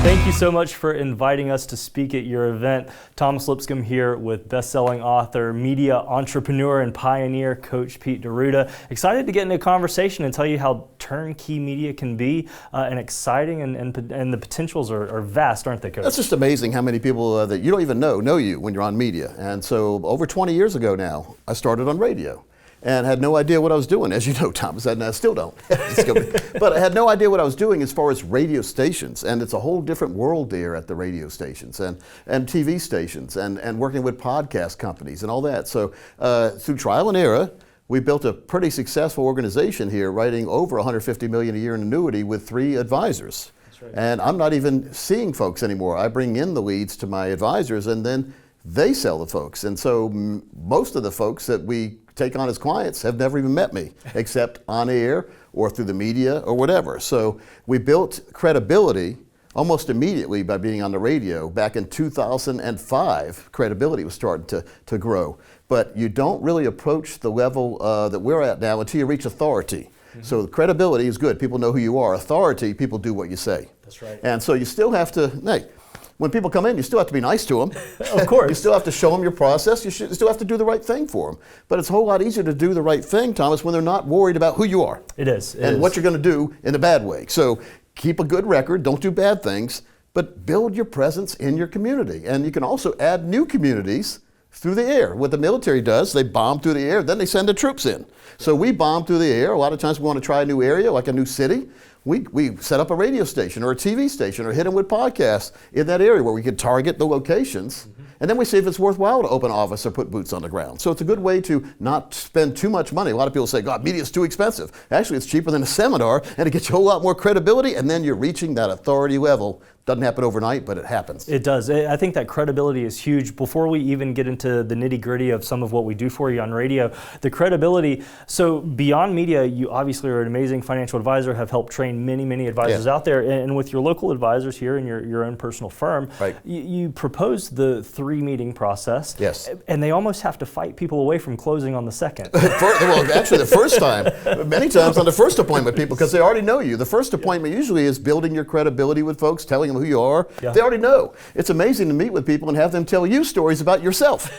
Thank you so much for inviting us to speak at your event. Thomas Lipscomb here with best-selling author, media entrepreneur, and pioneer, Coach Pete D'Arruda. Excited to get into a conversation and tell you how turnkey media can be and exciting, and the potentials are vast, aren't they, Coach? That's just amazing how many people that you don't even know you when you're on media. And so over 20 years ago now, I started on radio. And had no idea what I was doing, as you know, Thomas, and I still don't. But I had no idea what I was doing as far as radio stations, and it's a whole different world there at the radio stations and TV stations and working with podcast companies and all that. So through trial and error, we built a pretty successful organization here, writing over $150 million a year in annuity with 3 advisors. That's right. And I'm not even seeing folks anymore. I bring in the leads to my advisors, and then they sell the folks. And so most of the folks that we take on as clients have never even met me, except on air or through the media or whatever. So we built credibility almost immediately by being on the radio. Back in 2005, credibility was starting to grow. But you don't really approach the level that we're at now until you reach authority. Mm-hmm. So the credibility is good. People know who you are. Authority, people do what you say. That's right. And so you still have to, when people come in, you still have to be nice to them. Of course. You still have to show them your process. You still have to do the right thing for them. But it's a whole lot easier to do the right thing, Thomas, when they're not worried about who you are. It is. And what you're going to do in a bad way. So keep a good record. Don't do bad things. But build your presence in your community. And you can also add new communities through the air. What the military does, they bomb through the air, then they send the troops in. So we bomb through the air. A lot of times we want to try a new area, like a new city. We set up a radio station or a TV station or hit them with podcasts in that area where we could target the locations. Mm-hmm. And then we see if it's worthwhile to open an office or put boots on the ground. So it's a good way to not spend too much money. A lot of people say, God, media is too expensive. Actually, it's cheaper than a seminar, and it gets you a whole lot more credibility, and then you're reaching that authority level. Doesn't happen overnight, but it happens. It does. I think that credibility is huge. Before we even get into the nitty-gritty of some of what we do for you on radio, the credibility, so beyond media, you obviously are an amazing financial advisor, have helped train many advisors out there, and with your local advisors here in your own personal firm, right. you proposed the 3-meeting process, yes, and they almost have to fight people away from closing on the second. Well, actually the first time, many times on the first appointment, people, because they already know you. The first appointment usually is building your credibility with folks, telling them who you are. Yeah. They already know. It's amazing to meet with people and have them tell you stories about yourself.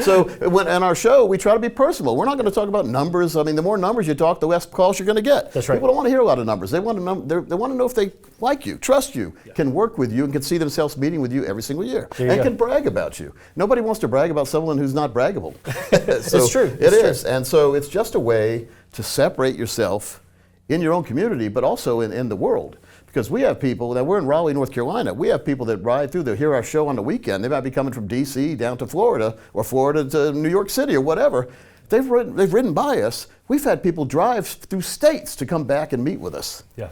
So on our show, we try to be personal. We're not going to talk about numbers. I mean, the more numbers you talk, the less calls you're going to get. That's right. People don't want to hear a lot of numbers. They want to know if they like you, trust you, can work with you, and can see themselves meeting with you every single year, and can brag about you. Nobody wants to brag about someone who's not braggable. So it's true. It is. And so it's just a way to separate yourself in your own community, but also in the world. Because we have people, that we're in Raleigh, North Carolina, we have people that ride through, they hear our show on the weekend. They might be coming from DC down to Florida, or Florida to New York City, or whatever. They've ridden by us. We've had people drive through states to come back and meet with us. Yeah.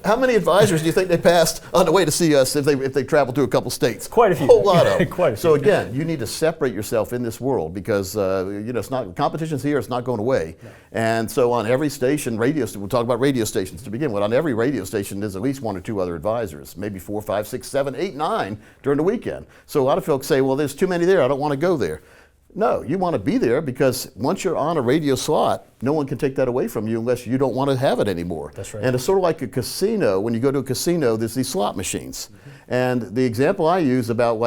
How many advisors do you think they passed on the way to see us if they traveled through a couple states? Quite a few. A whole lot of them. Quite a few. So again, you need to separate yourself in this world because it's not, competition's here, it's not going away. No. And so on every station, we'll talk about radio stations to begin with. On every radio station, there's at least 1 or 2 other advisors, maybe 4, 5, 6, 7, 8, 9 during the weekend. So a lot of folks say, well, there's too many there, I don't want to go there. No, you want to be there because once you're on a radio slot, no one can take that away from you unless you don't want to have it anymore. That's right. And it's sort of like a casino. When you go to a casino, there's these slot machines. Mm-hmm. And the example I use about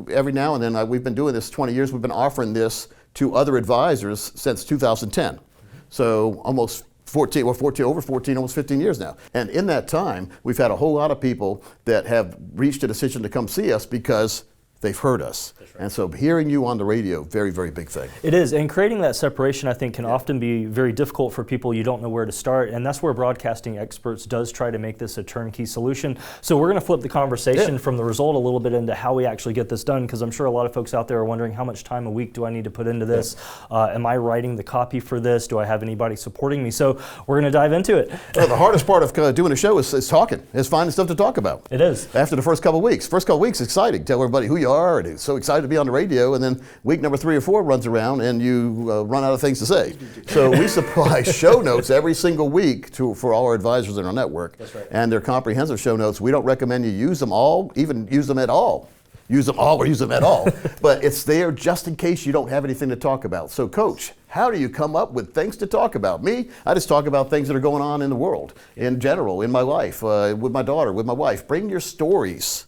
every now and then, we've been doing this 20 years, we've been offering this to other advisors since 2010. Mm-hmm. So almost 14, almost 15 years now. And in that time, we've had a whole lot of people that have reached a decision to come see us because they've heard us. Right. And so hearing you on the radio, very, very big thing. It is, and creating that separation I think can often be very difficult for people. You don't know where to start, and that's where Broadcasting Experts does try to make this a turnkey solution. So we're going to flip the conversation from the result a little bit into how we actually get this done, because I'm sure a lot of folks out there are wondering, how much time a week do I need to put into this? Am I writing the copy for this? Do I have anybody supporting me? So we're going to dive into it. Well, the hardest part of doing a show is talking, is finding stuff to talk about. It is. After the first couple of weeks. First couple of weeks, exciting. Tell everybody who you are, and it's so excited to be on the radio, and then week number 3 or 4 runs around and you run out of things to say. So we supply show notes every single week for all our advisors in our network. That's right. And they're comprehensive show notes. We don't recommend you use them all, even use them at all. use them all or use them at all, but it's there just in case you don't have anything to talk about. So Coach, how do you come up with things to talk about? Me, I just talk about things that are going on in the world, in general, in my life, with my daughter, with my wife. Bring your stories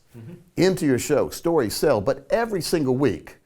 into your show. Stories sell, but every single week,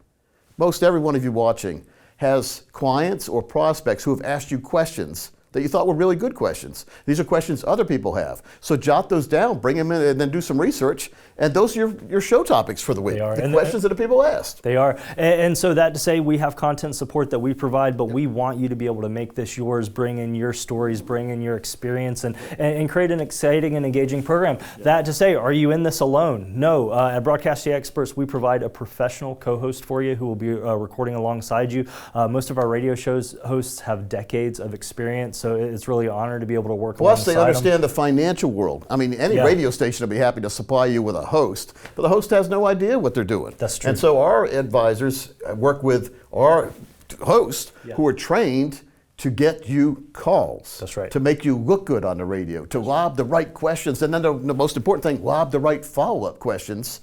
most every one of you watching has clients or prospects who have asked you questions that you thought were really good questions. These are questions other people have. So jot those down, bring them in, and then do some research. And those are your show topics for the week. They are. The questions that the people asked. They are. And so that to say, we have content support that we provide, but we want you to be able to make this yours, bring in your stories, bring in your experience, and create an exciting and engaging program. That to say, are you in this alone? No. At 𝗿𝗏𝗃𝗃𝗏 Experts, we provide a professional co-host for you who will be recording alongside you. Most of our radio shows hosts have decades of experience, so it's really an honor to be able to work alongside them. Plus, they understand the financial world. I mean, any radio station will be happy to supply you with a host, but the host has no idea what they're doing. That's true. And so our advisors work with our hosts who are trained to get you calls. That's right. To make you look good on the radio, to lob the right questions, and then the most important thing, lob the right follow-up questions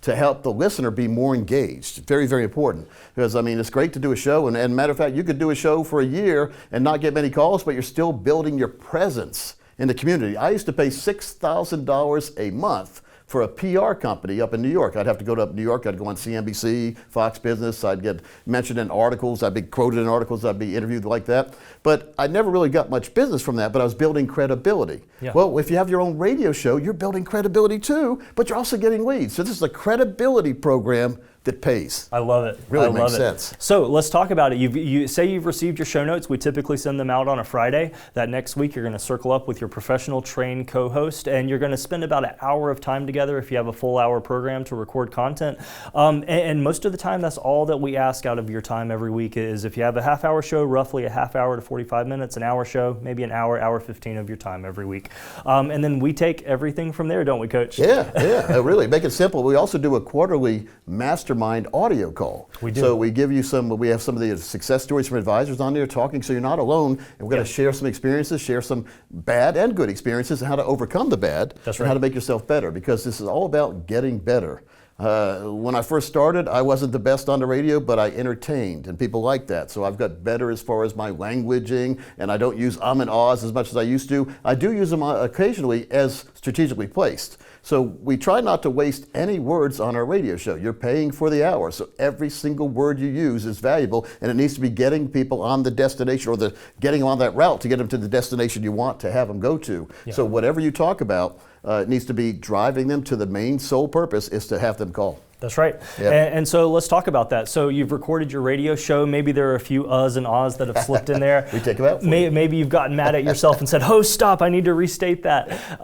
to help the listener be more engaged. Very, very important. Because, I mean, it's great to do a show, and matter of fact, you could do a show for a year and not get many calls, but you're still building your presence in the community. I used to pay $6,000 a month for a PR company up in New York. I'd have to go to New York, I'd go on CNBC, Fox Business, I'd get mentioned in articles, I'd be quoted in articles, I'd be interviewed like that. But I never really got much business from that, but I was building credibility. Yeah. Well, if you have your own radio show, you're building credibility too, but you're also getting leads. So this is a credibility program that pays. I love it. Really I makes love sense. So let's talk about it. You say you've received your show notes. We typically send them out on a Friday. That next week you're going to circle up with your professional trained co-host, and you're going to spend about an hour of time together if you have a full hour program to record content. And most of the time that's all that we ask out of your time every week is if you have a half-hour show, roughly a half hour to 45 minutes, an hour show, maybe an hour, hour 15 of your time every week. And then we take everything from there, don't we, Coach? Yeah, really. Make it simple. We also do a quarterly mastermind audio call. We do. So we give you we have some of the success stories from advisors on there talking, so you're not alone, and we're going to share some experiences, share some bad and good experiences, and how to overcome the bad, That's and right. how to make yourself better, because this is all about getting better. When I first started, I wasn't the best on the radio, but I entertained, and people like that. So I've got better as far as my languaging, and I don't use and ahs as much as I used to. I do use them occasionally as strategically placed. So we try not to waste any words on our radio show. You're paying for the hour, so every single word you use is valuable, and it needs to be getting people on the destination, or getting on that route to get them to the destination you want to have them go to. Yeah. So whatever you talk about, it needs to be driving them to the main sole purpose is to have them call. That's right. Yep. And so let's talk about that. So you've recorded your radio show. Maybe there are a few uhs and ahs that have slipped in there. We take them out for you. Maybe you've gotten mad at yourself and said, host, stop, I need to restate that.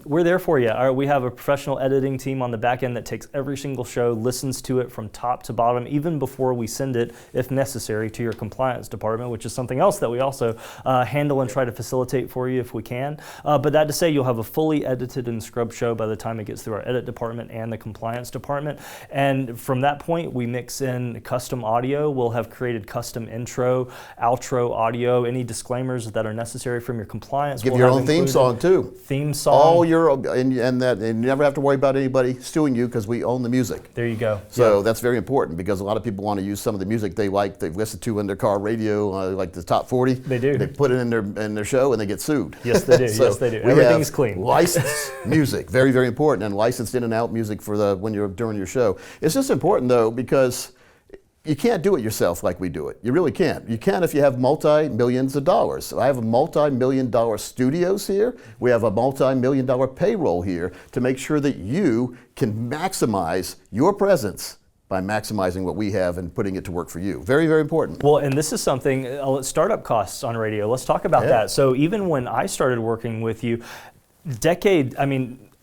We're there for you. We have a professional editing team on the back end that takes every single show, listens to it from top to bottom, even before we send it, if necessary, to your compliance department, which is something else that we also handle and try to facilitate for you if we can. But that to say, you'll have a fully edited and scrubbed show by the time it gets through our edit department and the compliance department. And from that point, we mix in custom audio. We'll have created custom intro, outro audio, any disclaimers that are necessary from your compliance. Give your own theme song too. Theme song. All your and you never have to worry about anybody suing you because we own the music. There you go. So that's very important, because a lot of people want to use some of the music they like, they've listened to in their car radio, like the top 40. They do. They put it in their show and they get sued. Yes, they do. So yes, they do. we Everything's have clean. Licensed music, very, very important, and licensed in and out music for when you're during your show. It's just important though, because you can't do it yourself like we do it. You really can't. You can if you have multi-millions of dollars. So I have a multi-million-dollar studios here. We have a multi-million-dollar payroll here to make sure that you can maximize your presence by maximizing what we have and putting it to work for you. Very, very important. Well, and this is something, startup costs on radio. Let's talk about that. So even when I started working with you,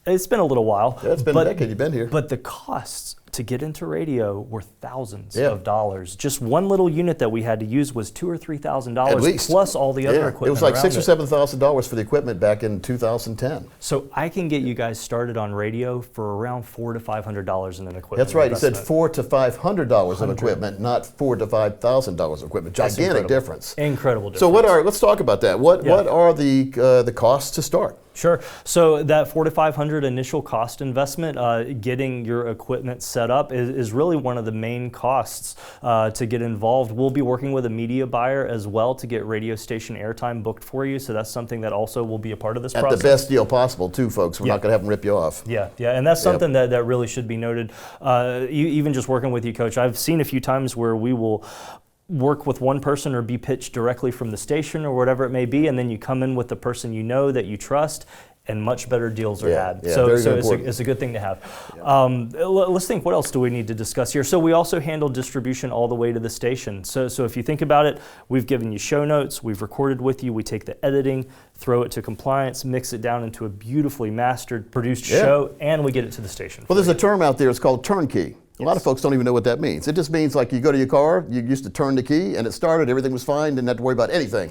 it's been a little while. Yeah, it's been a decade you've been here. But the costs to get into radio were thousands of dollars. Just one little unit that we had to use was $2,000 or $3,000 plus all the other equipment. It was like around $6,000 or $7,000 for the equipment back in 2010. So I can get you guys started on radio for around $400 to $500 in an equipment. That's right. He said investment. $400 to $500 of equipment, not $4,000 to $5,000 of equipment. Gigantic difference. Incredible difference. So let's talk about that. What are the costs to start? Sure. So that $4,500 initial cost investment, getting your equipment set up is really one of the main costs to get involved. We'll be working with a media buyer as well to get radio station airtime booked for you. So that's something that also will be a part of this process. At the best deal possible too, folks. We're not going to have them rip you off. Yeah, and that's something that really should be noted. Even just working with you, Coach, I've seen a few times where we will work with one person or be pitched directly from the station or whatever it may be, and then you come in with the person you know that you trust, and much better deals are had. So it's a good thing to have. Let's think, what else do we need to discuss here? So we also handle distribution all the way to the station. So if you think about it, we've given you show notes, we've recorded with you, we take the editing, throw it to compliance, mix it down into a beautifully mastered, produced show, and we get it to the station. Well, there's a term out there, it's called turnkey. A lot of folks don't even know what that means. It just means like you go to your car, you used to turn the key and it started, everything was fine, didn't have to worry about anything.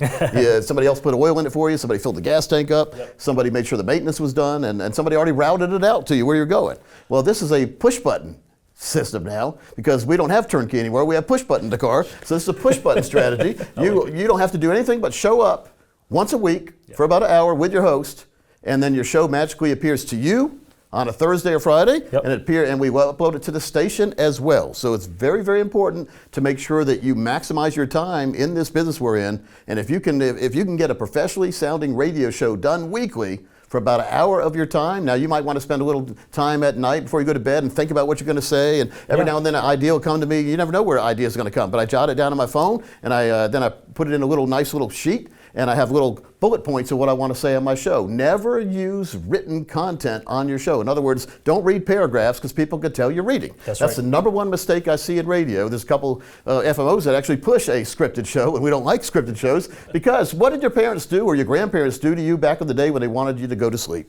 Somebody else put oil in it for you, somebody filled the gas tank up, somebody made sure the maintenance was done, and somebody already routed it out to you where you're going. Well, this is a push button system now, because we don't have turnkey anymore, we have push button in the car. So this is a push button strategy. You don't have to do anything but show up once a week for about an hour with your host, and then your show magically appears to you on a Thursday or Friday, and we will upload it to the station as well. So it's very, very important to make sure that you maximize your time in this business we're in. And if you can get a professionally sounding radio show done weekly for about an hour of your time, now you might want to spend a little time at night before you go to bed and think about what you're going to say. And every now and then an idea will come to me. You never know where an idea is going to come, but I jot it down on my phone, and then I put it in a nice little sheet. And I have little bullet points of what I want to say on my show. Never use written content on your show. In other words, don't read paragraphs because people could tell you're reading. That's the number one mistake I see in radio. There's a couple FMOs that actually push a scripted show, and we don't like scripted shows because what did your parents do or your grandparents do to you back in the day when they wanted you to go to sleep?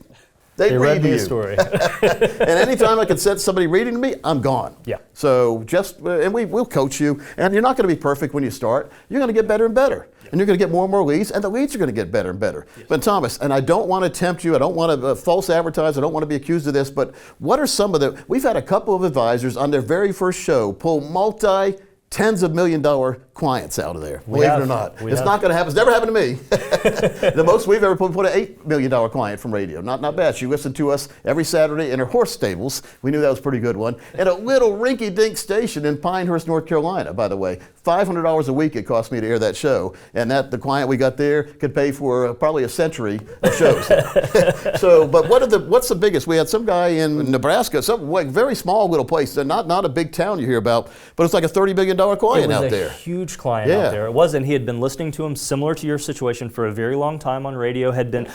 They read me a story. And anytime I can set somebody reading to me, I'm gone. Yeah. So and we'll coach you, and you're not going to be perfect when you start. You're going to get better and better. And you're going to get more and more leads, and the leads are going to get better and better. But Thomas, and I don't want to tempt you, I don't want to false advertise, I don't want to be accused of this, but what are some of we've had a couple of advisors on their very first show pull tens of $1-million clients out of there, believe it or not. It's not going to happen. It's never happened to me. The most we've ever put an $8 million client from radio. Not bad. She listened to us every Saturday in her horse stables. We knew that was a pretty good one. At a little rinky-dink station in Pinehurst, North Carolina, by the way. $500 a week it cost me to air that show. And the client we got there could pay for probably a century of shows. But what's the biggest? We had some guy in Nebraska, some very small little place, not a big town you hear about, but it's like a $30 million client out there. It was a huge client out there. It was, and he had been listening to him, similar to your situation, for a very long time on radio,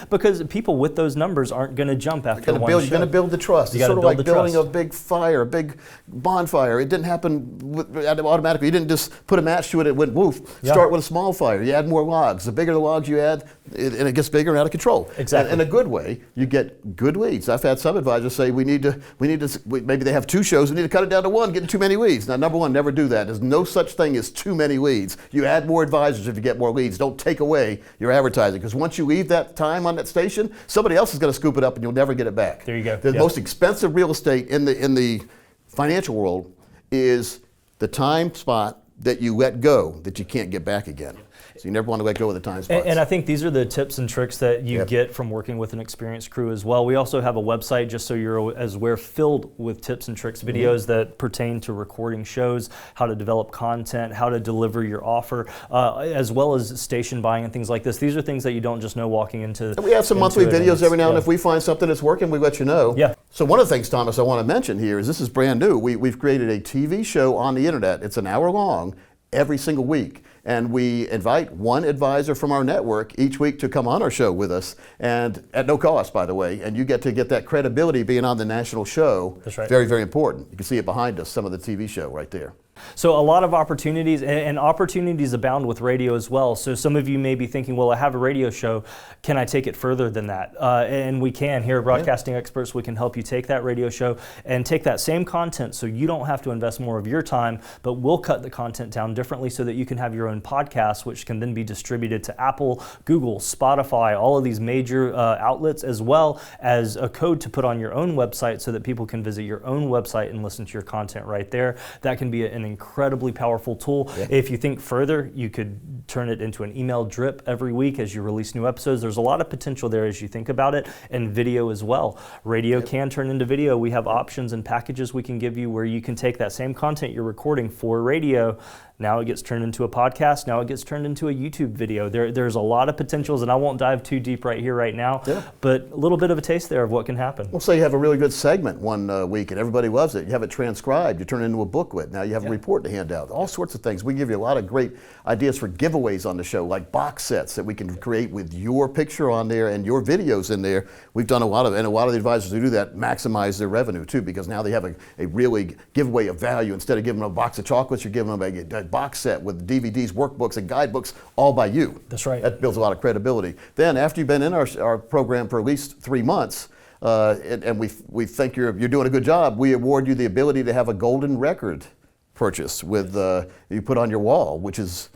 because people with those numbers aren't going to jump after one show. You're going to build the trust. It's sort of like building a big fire, a big bonfire. It didn't happen automatically. You didn't just put a match to it, it went woof. Start with a small fire. You add more logs. The bigger the logs you add, and it gets bigger and out of control. Exactly. And in a good way, you get good leads. I've had some advisors say maybe they have 2 shows, we need to cut it down to 1, getting too many leads. Now, number one, never do that. There's no such thing as too many leads. You add more advisors if you get more leads. Don't take away your advertising, because once you leave that time on that station, somebody else is going to scoop it up and you'll never get it back. There you go. The most expensive real estate in the financial world is the time spot that you let go that you can't get back again. So you never want to let go of the time spots. And I think these are the tips and tricks that you get from working with an experienced crew as well. We also have a website, just so you're as aware, filled with tips and tricks videos that pertain to recording shows, how to develop content, how to deliver your offer, as well as station buying and things like this. These are things that you don't just know walking into. And we have some monthly videos every now and if we find something that's working, we let you know. Yeah. So one of the things, Thomas, I want to mention here is this is brand new. We've created a TV show on the internet. It's an hour long every single week. And we invite one advisor from our network each week to come on our show with us, and at no cost, by the way. And you get to get that credibility being on the national show. That's right. Very, very important. You can see it behind us, some of the TV show right there. So a lot of opportunities, and opportunities abound with radio as well. So some of you may be thinking, well, I have a radio show. Can I take it further than that? And we can. Here at Broadcasting Experts, we can help you take that radio show and take that same content so you don't have to invest more of your time, but we'll cut the content down differently so that you can have your own podcast, which can then be distributed to Apple, Google, Spotify, all of these major outlets, as well as a code to put on your own website so that people can visit your own website and listen to your content right there. That can be an incredibly powerful tool. Yeah. If you think further, you could turn it into an email drip every week as you release new episodes. There's a lot of potential there as you think about it, and video as well. Radio can turn into video. We have options and packages we can give you where you can take that same content you're recording for radio. Now it gets turned into a podcast. Now it gets turned into a YouTube video. There's a lot of potentials, and I won't dive too deep right here, right now, but a little bit of a taste there of what can happen. Well, say you have a really good segment one week and everybody loves it. You have it transcribed. You turn it into a booklet. Now you have a report to hand out. All sorts of things. We give you a lot of great ideas for giveaways on the show, like box sets that we can create with your picture on there and your videos in there. We've done a lot of the advisors who do that maximize their revenue too, because now they have a really giveaway of value. Instead of giving them a box of chocolates, you're giving them a box set with DVDs, workbooks, and guidebooks all by you. That's right. That builds a lot of credibility. Then after you've been in our program for at least 3 months, and we think you're doing a good job, we award you the ability to have a golden record purchase with you put on your wall, which is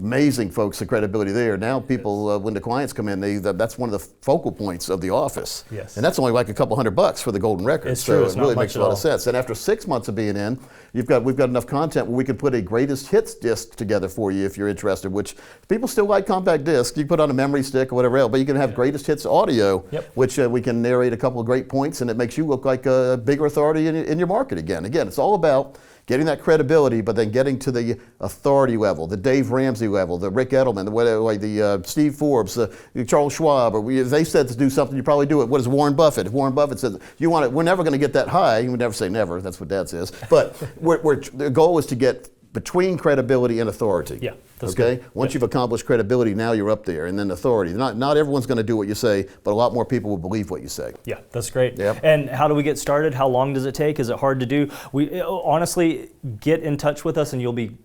amazing, folks, the credibility there. Now people, when the clients come in, that's one of the focal points of the office. Yes. And that's only like a couple $100 for the golden record. It's true. So it really makes a lot of sense. And after 6 months of being in, we've got enough content where we can put a greatest hits disc together for you if you're interested, which people still like compact discs. You put on a memory stick or whatever else, but you can have greatest hits audio, which we can narrate a couple of great points, and it makes you look like a bigger authority in your market again. Again, it's all about getting that credibility, but then getting to the authority level, the Dave Ramsey level, the Rick Edelman, the Steve Forbes, the Charles Schwab, or if they said to do something, you probably do it. What is Warren Buffett? If Warren Buffett says, we're never going to get that high, you would never say never, that's what Dad says, but the goal is to get between credibility and authority. Yeah, that's okay. good. Once you've accomplished credibility, now you're up there, and then authority. Not everyone's going to do what you say, but a lot more people will believe what you say. Yeah, that's great. Yep. And how do we get started? How long does it take? Is it hard to do? We honestly, get in touch with us, and you'll be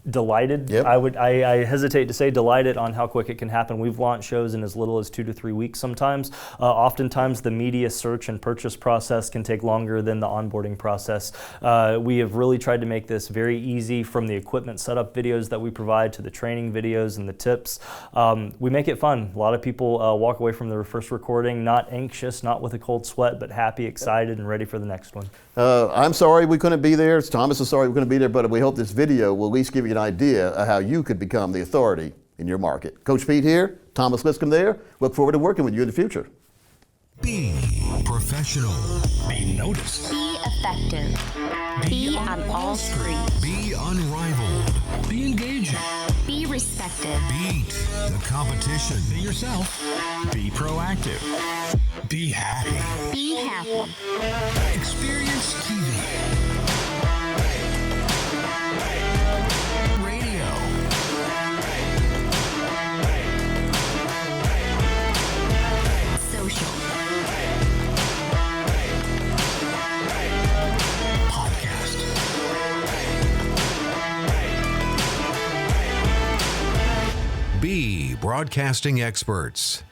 delighted. Yep. I hesitate to say delighted on how quick it can happen. We've launched shows in as little as 2 to 3 weeks sometimes. Oftentimes the media search and purchase process can take longer than the onboarding process. We have really tried to make this very easy, from the equipment setup videos that we provide to the training videos and the tips. We make it fun. A lot of people walk away from their first recording not anxious, not with a cold sweat, but happy, excited, and ready for the next one. I'm sorry we couldn't be there. Thomas is sorry we couldn't be there, but we hope this video will at least give you an idea of how you could become the authority in your market. Coach Pete here, Thomas Liscombe there. Look forward to working with you in the future. Be professional. Be noticed. Be effective. Be on all screens. Be unrivaled. Be engaging. Be respected. Beat the competition. Be yourself. Be proactive. Be happy. Be happy. Experience TV. Radio. Social. Podcast. Be broadcasting experts.